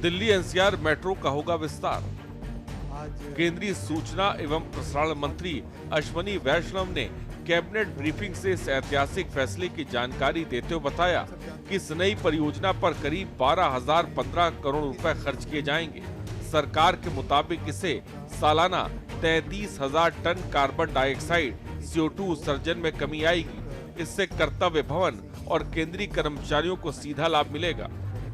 Delhi NCR metro का होगा विस्तार। केंद्रीय सूचना एवं प्रसारण मंत्री अश्विनी वैष्णव ने कैबिनेट ब्रीफिंग से इस ऐतिहासिक फैसले की जानकारी देते हुए बताया कि इस नई परियोजना पर करीब 12,015 करोड़ रुपए खर्च किए जाएंगे। सरकार के मुताबिक इसे सालाना 33,000 टन कार्बन डाइऑक्साइड CO2 उत्सर्जन में कमी आएगी। इससे कर्तव्य भवन और केंद्रीय कर्मचारियों को सीधा लाभ मिलेगा।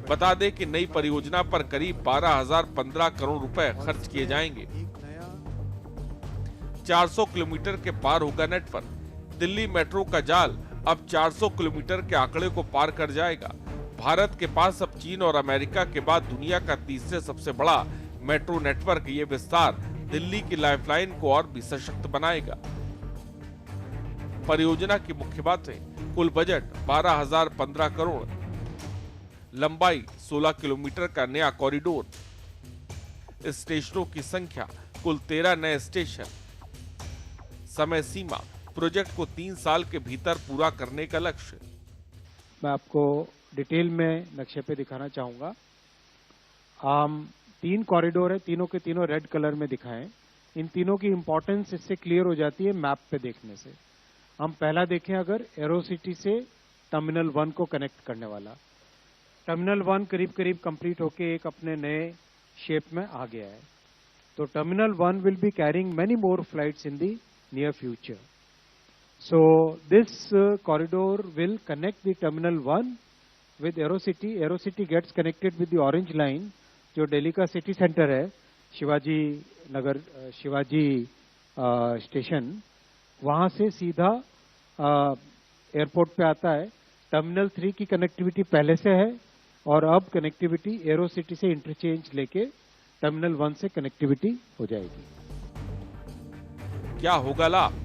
बता दें कि नई परियोजना पर करीब 12,015 करोड़ रुपए खर्च किए जाएंगे। 400 किलोमीटर के पार होगा नेटवर्क। दिल्ली मेट्रो का जाल अब 400 किलोमीटर के आंकड़े को पार कर जाएगा। भारत के पास अब चीन और अमेरिका के बाद दुनिया का तीसरे सबसे बड़ा मेट्रो नेटवर्क। ये विस्तार दिल्ली की लाइफलाइन को और भी सशक्त बनाएगा। परियोजना की मुख्य बातें: कुल बजट 12,015 करोड़, लंबाई 16 किलोमीटर का नया कॉरिडोर, स्टेशनों की संख्या कुल 13 नए स्टेशन, समय सीमा प्रोजेक्ट को 3 साल के भीतर पूरा करने का लक्ष्य। मैं आपको डिटेल में नक्शे पे दिखाना चाहूंगा। 3 कॉरिडोर है, तीनों के तीनों रेड कलर में दिखाएं। इन तीनों की इंपॉर्टेंस इससे क्लियर हो जाती है मैप पे देखने से। हम पहला देखें, अगर एरोसिटी से टर्मिनल 1 को कनेक्ट करने वाला टर्मिनल 1 करीब करीब कंप्लीट होके एक अपने नए शेप में आ गया है। तो terminal 1 will be carrying many more flights in the near future. So this corridor will connect the terminal 1 with Aerocity. Aerocity gets connected with the orange line, जो दिल्ली का सिटी सेंटर है, शिवाजी नगर, शिवाजी स्टेशन, वहां से सीधा एयरपोर्ट पे आता है। Terminal 3 की कनेक्टिविटी पहले से है और अब कनेक्टिविटी एरोसिटी से इंटरचेंज लेके टर्मिनल 1 से कनेक्टिविटी हो जाएगी। क्या होगा लाभ?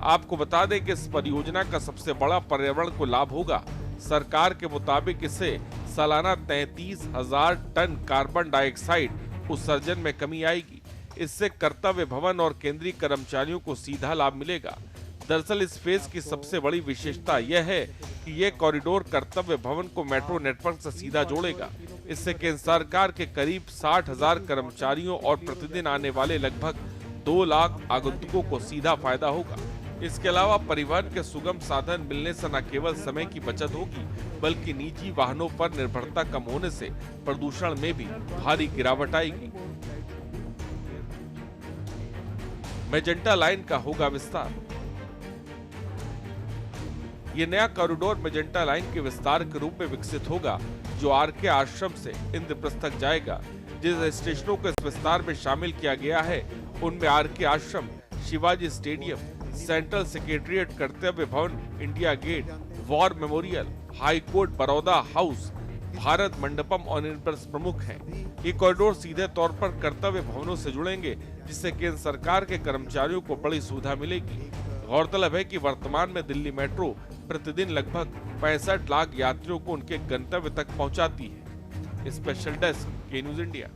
आपको बता दें कि इस परियोजना का सबसे बड़ा पर्यावरण को लाभ होगा। सरकार के मुताबिक इससे सालाना 33,000 टन कार्बन डाइऑक्साइड उत्सर्जन में कमी आएगी। इससे कर्तव्य भवन और केंद्रीय कर्मचारियों को सीधा लाभ मिलेगा। दरअसल इस फेज की सबसे बड़ी विशेषता यह है कि यह कॉरिडोर कर्तव्य भवन को मेट्रो नेटवर्क से सीधा जोड़ेगा। इससे केंद्र सरकार के करीब 60,000 कर्मचारियों और प्रतिदिन आने वाले लगभग 2 लाख आगंतुकों को सीधा फायदा होगा। इसके अलावा परिवहन के सुगम साधन मिलने से न केवल समय की बचत होगी, बल्कि निजी वाहनों पर निर्भरता कम होने से प्रदूषण में भी भारी गिरावट आएगी। मेजेंटा लाइन का होगा विस्तार। ये नया कॉरिडोर मेजेंटा लाइन के विस्तार के रूप में विकसित होगा, जो आरके आश्रम से इंद्रप्रस्थ तक जाएगा। जिस स्टेशनों को इस विस्तार में शामिल किया गया है उनमें आरके आश्रम, Shivaji stadium, central secretariat, Kartavya Bhavan, India gate, war memorial, high court, Baroda house, Bharat Mandapam और इनप्रस प्रमुख हैं। ये कॉरिडोर सीधे तौर पर कर्तव्य भवनों से जुड़ेंगे, जिससे केंद्र सरकार के कर्मचारियों को बड़ी सुविधा मिलेगी। गौरतलब है कि वर्तमान में दिल्ली मेट्रो प्रतिदिन लगभग 65 लाख यात्रियों को उनके गंतव्य तक पहुंचाती है। स्पेशल डेस्क, के न्यूज इंडिया।